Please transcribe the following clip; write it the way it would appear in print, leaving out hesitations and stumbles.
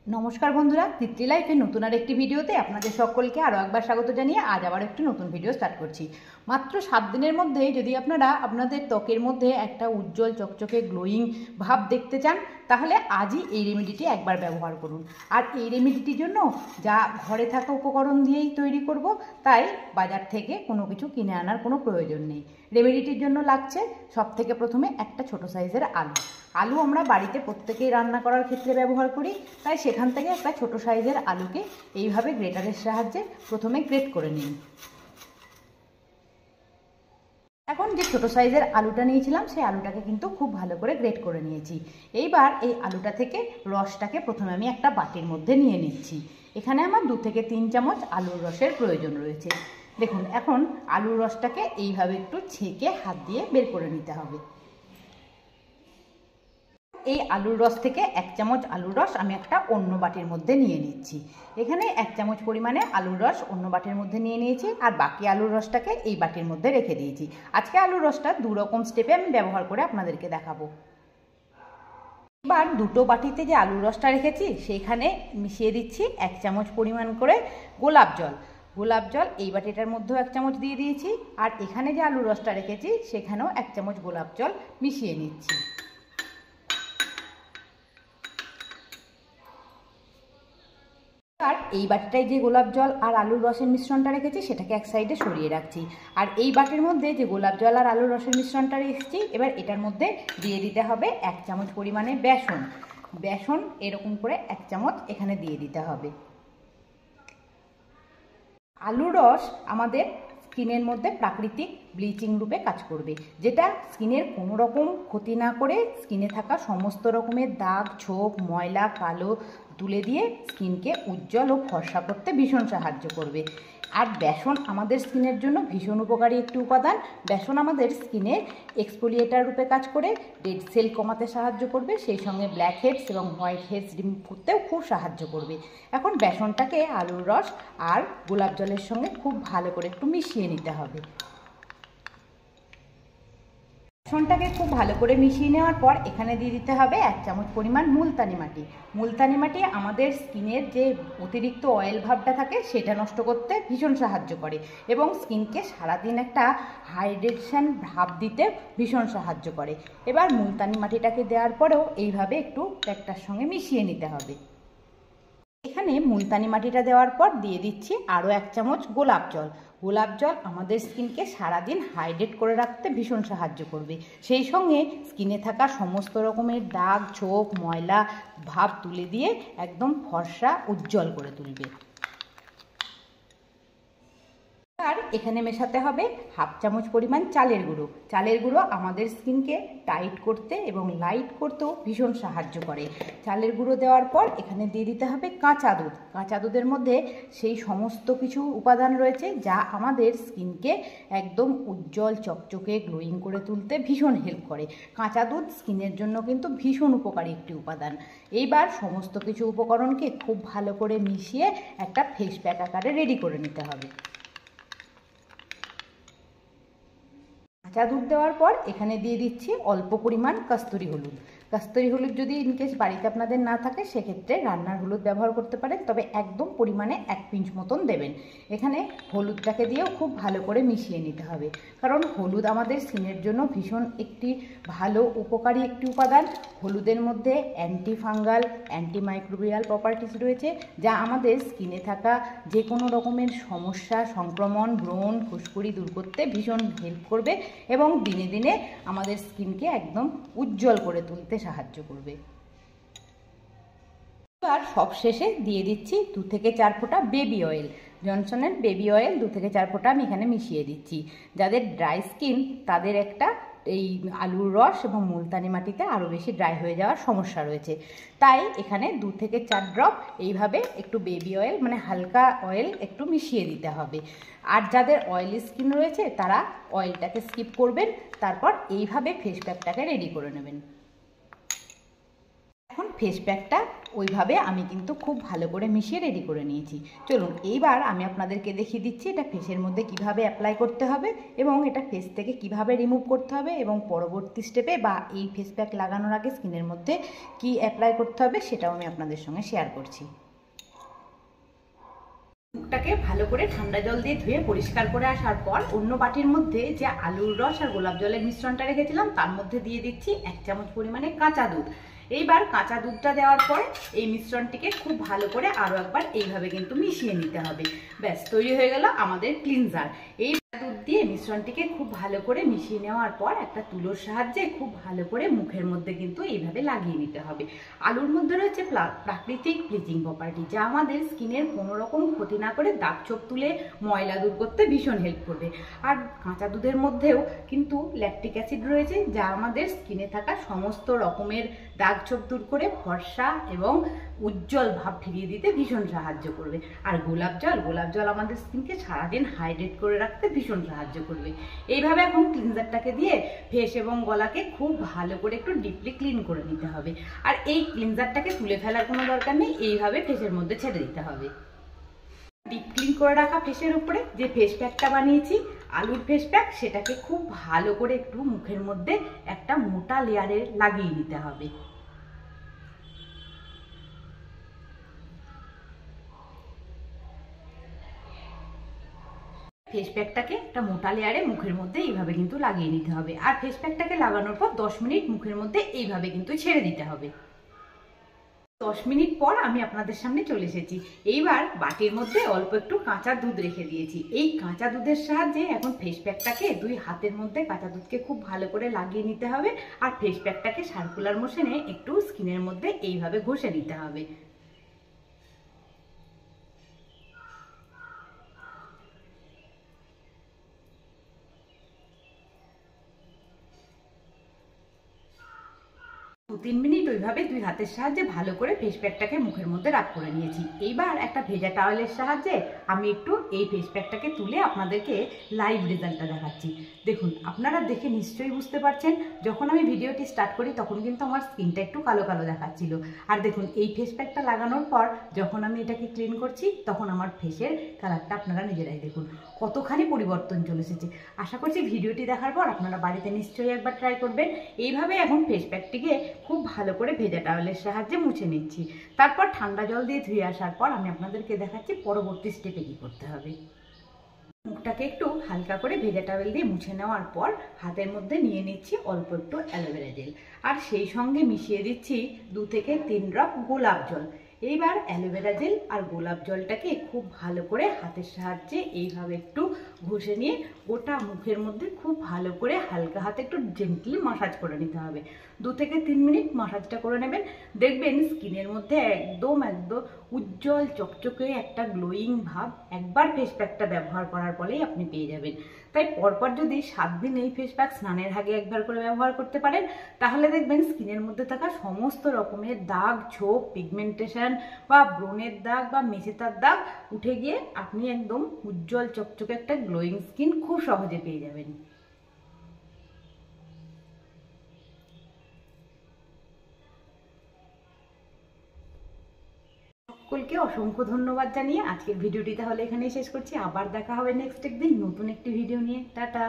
নমস্কার বন্ধুরা, তৃপ্তি লাইফের নতুন আর একটি ভিডিওতে আপনাদের সকলকে আরও একবার স্বাগত জানিয়ে আজ আবার একটি নতুন ভিডিও স্টার্ট করছি। মাত্র 7 দিনের মধ্যেই যদি আপনারা আপনাদের ত্বকের মধ্যে একটা উজ্জ্বল চকচকে গ্লোয়িং ভাব দেখতে চান, তাহলে আজই এই রেমেডিটি একবার ব্যবহার করুন। আর এই রেমেডিটির জন্য যা ঘরে থাকা উপকরণ দিয়েই তৈরি করব, তাই বাজার থেকে কোনো কিছু কিনে আনার কোনো প্রয়োজন নেই। রেমেডিটির জন্য লাগছে সবথেকে প্রথমে একটা ছোট সাইজের আলু আমরা বাড়িতে প্রত্যেকেই রান্না করার ক্ষেত্রে ব্যবহার করি, তাই সেখান থেকে একটা ছোট সাইজের আলুকে এইভাবে গ্রেটারের সাহায্যে প্রথমে গ্রেট করে নিন। এখন যে ছোট সাইজের আলুটা নিয়েছিলাম, সেই আলুটাকে কিন্তু খুব ভালো করে গ্রেট করে নিয়েছি। এইবার এই আলুটা থেকে রসটাকে প্রথমে আমি একটা বাটির মধ্যে নিয়ে নিচ্ছি। এখানে আমার 2 থেকে 3 চামচ আলুর রসের প্রয়োজন রয়েছে। দেখুন, এখন আলুর রসটাকে এইভাবে একটু ছেঁকে হাত দিয়ে বের করে নিতে হবে। এই আলুর রস থেকে 1 চামচ আলুর রস আমি একটা অন্য বাটির মধ্যে নিয়ে নিচ্ছি। এখানে 1 চামচ পরিমাণে আলুর রস অন্য বাটির মধ্যে নিয়ে নিয়েছি, আর বাকি আলুর রসটাকে এই বাটির মধ্যে রেখে দিয়েছি। আজকে আলুর রসটা 2 রকম স্টেপে আমি ব্যবহার করে আপনাদেরকে দেখাবো। এবার দুটো বাটিতে যে আলুর রসটা রেখেছি সেইখানে মিশিয়ে দিচ্ছি 1 চামচ পরিমাণ করে গোলাপ জল এই বাটিটার মধ্যেও 1 চামচ দিয়ে দিয়েছি, আর এখানে যে আলুর রসটা রেখেছি সেখানেও 1 চামচ গোলাপ জল মিশিয়ে নিচ্ছি। আর এই বাটিটায় যে গোলাপ জল আর আলুর রসের মিশ্রণটা রেখেছি সেটাকে এক সাইডে সরিয়ে রাখছি। আর এই বাটির মধ্যে যে গোলাপ জল আর আলুর রসের মিশ্রণটা রেখেছি, এবার এটার মধ্যে দিয়ে দিতে হবে 1 চামচ পরিমাণে বেসন এরকম করে 1 চামচ এখানে দিয়ে দিতে হবে। আলুর রস আমাদের স্কিনের মধ্যে প্রাকৃতিক ব্লিচিং রূপে কাজ করবে, যেটা স্কিনের কোনো রকম ক্ষতি না করে স্কিনে থাকা সমস্ত রকমের দাগ, ছোপ, ময়লা, কালো তুলে দিয়ে স্কিনকে উজ্জ্বল ও ফর্সা করতে ভীষণ সাহায্য করবে। আর বেসন আমাদের স্কিনের জন্য ভীষণ উপকারী একটি উপাদান। বেসন আমাদের স্কিনে এক্সফোলিয়েটার রূপে কাজ করে ডেড সেল কমাতে সাহায্য করবে, সেই সঙ্গে ব্ল্যাক হেডস এবং হোয়াইট হেডস রিমুভ করতেও খুব সাহায্য করবে। এখন বেসনটাকে আলুর রস আর গোলাপ জলের সঙ্গে খুব ভালো করে একটু মিশিয়ে নিতে হবে। বেসনটাকে খুব ভালো করে মিশিয়ে নেওয়ার পর এখানে দিয়ে দিতে হবে 1 চামচ পরিমাণ মুলতানি মাটি আমাদের স্কিনের যে অতিরিক্ত অয়েল ভাবটা থাকে সেটা নষ্ট করতে ভীষণ সাহায্য করে এবং স্কিনকে সারাদিন একটা হাইড্রেশন ভাব দিতে ভীষণ সাহায্য করে। এবার মুলতানি মাটিটাকে দেওয়ার পরেও এইভাবে একটু একটার সঙ্গে মিশিয়ে নিতে হবে। এখানে মুলতানি মাটিটা দেওয়ার পর দিয়ে দিচ্ছি আরও 1 চামচ গোলাপ জল আমাদের স্কিনকে সারাদিন হাইড্রেট করে রাখতে ভীষণ সাহায্য করবে, সেই সঙ্গে স্কিনে থাকা সমস্ত রকমের দাগ, ছোপ, ময়লা ভাব তুলে দিয়ে একদম ফর্সা উজ্জ্বল করে তুলবে। আর এখানে মেশাতে হবে 1/2 চামচ পরিমাণ চালের গুঁড়ো আমাদের স্কিনকে টাইট করতে এবং লাইট করতেও ভীষণ সাহায্য করে। চালের গুঁড়ো দেওয়ার পর এখানে দিয়ে দিতে হবে কাঁচা দুধের মধ্যে সেই সমস্ত কিছু উপাদান রয়েছে যা আমাদের স্কিনকে একদম উজ্জ্বল চকচকে গ্লোয়িং করে তুলতে ভীষণ হেল্প করে। কাঁচা দুধ স্কিনের জন্য কিন্তু ভীষণ উপকারী একটি উপাদান। এইবার সমস্ত কিছু উপকরণকে খুব ভালো করে মিশিয়ে একটা ফেস প্যাক আকারে রেডি করে নিতে হবে। কাঁচা দুধ দেওয়ার পর এখানে দিয়ে দিচ্ছি অল্প পরিমাণ কস্তুরি হলুদ যদি ইনকেস বাড়িতে আপনাদের না থাকে সেক্ষেত্রে রান্নার হলুদ ব্যবহার করতে পারেন, তবে একদম পরিমাণে 1 পিঞ্চ মতন দেবেন। এখানে হলুদটাকে দিয়েও খুব ভালো করে মিশিয়ে নিতে হবে, কারণ হলুদ আমাদের স্কিনের জন্য ভীষণ একটি ভালো উপকারী একটি উপাদান। হলুদের মধ্যে অ্যান্টি ফাঙ্গাল, অ্যান্টিমাইক্রোবিয়াল প্রপার্টিস রয়েছে, যা আমাদের স্কিনে থাকা যে কোনো রকমের সমস্যা, সংক্রমণ, ব্রণ, ফুসকুড়ি দূর করতে ভীষণ হেল্প করবে এবং দিনে দিনে আমাদের স্কিনকে একদম উজ্জ্বল করে তুলতে সাহায্য করবে। এবার সবশেষে দিয়ে দিচ্ছি 2 থেকে 4 ফোঁটা বেবি অয়েল, জনসনের বেবি অয়েল 2 থেকে 4 ফোঁটা আমি এখানে মিশিয়ে দিচ্ছি। যাদের ড্রাই স্কিন তাদের একটা এই আলুর রস এবং মুলতানি মাটিতে আরও বেশি ড্রাই হয়ে যাওয়ার সমস্যা রয়েছে, তাই এখানে 2 থেকে 4 ড্রপ এইভাবে একটু বেবি অয়েল মানে হালকা অয়েল একটু মিশিয়ে দিতে হবে। আর যাদের অয়েলি স্কিন রয়েছে তারা অয়েলটাকে স্কিপ করবেন, তারপর এইভাবে ফেস প্যাকটাকে রেডি করে নেবেন। এখন ফেস প্যাকটা ওইভাবে আমি কিন্তু খুব ভালো করে মিশিয়ে রেডি করে নিয়েছি। চলুন এইবার আমি আপনাদেরকে দেখিয়ে দিচ্ছি এটা ফেসের মধ্যে কিভাবে অ্যাপ্লাই করতে হবে এবং এটা ফেস থেকে কিভাবে রিমুভ করতে হবে এবং পরবর্তী স্টেপে বা এই ফেস প্যাক লাগানোর আগে স্কিনের মধ্যে কি অ্যাপ্লাই করতে হবে সেটাও আমি আপনাদের সঙ্গে শেয়ার করছি। মুখটাকে ভালো করে ঠান্ডা জল দিয়ে ধুয়ে পরিষ্কার করে আসার পর অন্য বাটির মধ্যে যে আলুর রস আর গোলাপ জলের মিশ্রণটা রেখেছিলাম তার মধ্যে দিয়ে দিচ্ছি 1 চামচ পরিমাণে কাঁচা দুধ। এইবার কাঁচা দুধটা দেওয়ার পরে এই মিশ্রণটিকে খুব ভালো করে আরও একবার এইভাবে কিন্তু মিশিয়ে নিতে হবে। ব্যাস তৈরি হয়ে গেল আমাদের ক্লিনজার। এই দুধ দিয়ে মিশ্রণটিকে খুব ভালো করে মিশিয়ে নেওয়ার পর একটা তুলোর সাহায্যে খুব ভালো করে মুখের মধ্যে কিন্তু এইভাবে লাগিয়ে নিতে হবে। আলুর মধ্যে রয়েছে প্রাকৃতিক ব্লিচিং প্রপার্টি, যা আমাদের স্কিনের কোনো রকম ক্ষতি না করে দাগ ছোপ তুলে ময়লা দূর করতে ভীষণ হেল্প করবে। আর কাঁচা দুধের মধ্যেও কিন্তু ল্যাকটিক অ্যাসিড রয়েছে, যা আমাদের স্কিনে থাকা সমস্ত রকমের দাগ ছোপ দূর করে ফর্সা এবং উজ্জ্বল ভাব ফিরিয়ে দিতে ভীষণ সাহায্য করবে। আর গোলাপ জল আমাদের স্কিনকে সারাদিন হাইড্রেট করে রাখতে ভীষণ সাহায্য করবে। এইভাবে এখন ক্লিনজারটাকে দিয়ে ফেস এবং গলাকে খুব ভালো করে একটু ডিপলি ক্লিন করে নিতে হবে। আর এই ক্লিনজারটাকে তুলে ফেলার কোনো দরকার নেই, এইভাবে ফেসের মধ্যে ছেড়ে দিতে হবে। ডিপ ক্লিন করে রাখা ফেসের উপরে যে ফেস প্যাকটা বানিয়েছি আলুর ফেস প্যাক, সেটাকে খুব ভালো করে একটু মুখের মধ্যে একটা মোটা লেয়ারে লাগিয়ে নিতে হবে। ফেস প্যাকটাকে একটা মোটা লেয়ারে মুখের মধ্যে এইভাবে কিন্তু লাগিয়ে নিতে হবে। আর ফেস প্যাকটাকে লাগানোর পর 10 মিনিট মুখের মধ্যে এইভাবে কিন্তু ছেড়ে দিতে হবে। 10 মিনিট পর আমি আপনাদের সামনে চলে এসেছি। এইবার বাটির মধ্যে অল্প একটু কাঁচা দুধ রেখে দিয়েছি। এই কাঁচা দুধের সাহায্যে এখন ফেস প্যাকটাকে 2 হাতের মধ্যে কাঁচা দুধকে খুব ভালো করে লাগিয়ে নিতে হবে। আর ফেস প্যাকটাকে সার্কুলার মোশনে একটু স্কিনের মধ্যে এইভাবে ঘষে নিতে হবে। দু-3 মিনিট ওইভাবে 2 হাতের সাহায্যে ভালো করে ফেস প্যাকটাকে মুখের মধ্যে রাখ করে নিয়েছি। এইবার একটা ভেজা টাওয়েলের সাহায্যে আমি একটু এই ফেস প্যাকটাকে তুলে আপনাদেরকে লাইভ রেজাল্টটা দেখাচ্ছি। দেখুন, আপনারা দেখে নিশ্চয়ই বুঝতে পারছেন, যখন আমি ভিডিওটি স্টার্ট করি তখন কিন্তু আমার স্কিনটা একটু কালো কালো দেখাচ্ছিল। আর দেখুন, এই ফেস প্যাকটা লাগানোর পর যখন আমি এটাকে ক্লিন করছি তখন আমার ফেসের কালারটা আপনারা নিজেরাই দেখুন কতখানি পরিবর্তন চলে এসেছে। আশা করছি ভিডিওটি দেখার পর আপনারা বাড়িতে নিশ্চয়ই একবার ট্রাই করবেন। এইভাবে এখন ফেস প্যাকটিকে খুব ভালো করে ভেজা টাওয়েলের সাহায্যে মুছে নিচ্ছি। তারপর ঠান্ডা জল দিয়ে ধুয়ে আসার পর আমি আপনাদেরকে দেখাচ্ছি পরবর্তী স্টেপে কী করতে হবে। মুখটাকে একটু হালকা করে ভেজা টাওয়েল দিয়ে মুছে নেওয়ার পর হাতের মধ্যে নিয়ে নিচ্ছি অল্প একটু অ্যালোভেরা জেল, আর সেই সঙ্গে মিশিয়ে দিচ্ছি 2 থেকে 3 ড্রপ গোলাপ জল। এইবার অ্যালোভেরা জেল আর গোলাপ জলটাকে খুব ভালো করে হাতের সাহায্যে এইভাবে একটু ঘষে নিয়ে গোটা মুখের মধ্যে খুব ভালো করে হালকা হাতে একটু জেন্টলি মাসাজ করে নিতে হবে। 2 থেকে 3 মিনিট মাসাজটা করে নেবেন। দেখবেন স্কিনের মধ্যে একদম উজ্জ্বল চকচকে একটা গ্লোয়িং ভাব একবার ফেস প্যাকটা ব্যবহার করার পরেই আপনি পেয়ে যাবেন। তাই পরপর যদি 7 দিন এই ফেস প্যাক স্নানের আগে একবার করে ব্যবহার করতে পারেন, তাহলে দেখবেন স্কিনের মধ্যে থাকা সমস্ত রকমের দাগ ছোপ, পিগমেন্টেশন বা ব্রণের দাগ বা মেচেতার দাগ উঠে গিয়ে আপনি একদম উজ্জ্বল চকচকে একটা গ্লোয়িং স্কিন খুব সহজে পেয়ে যাবেন। সকলকে অসংখ্য ধন্যবাদ জানিয়ে আজকের ভিডিওটি তাহলে এখানেই শেষ করছি। আবার দেখা হবে নেক্সট একদিন নতুন একটি ভিডিও নিয়ে। টাটা।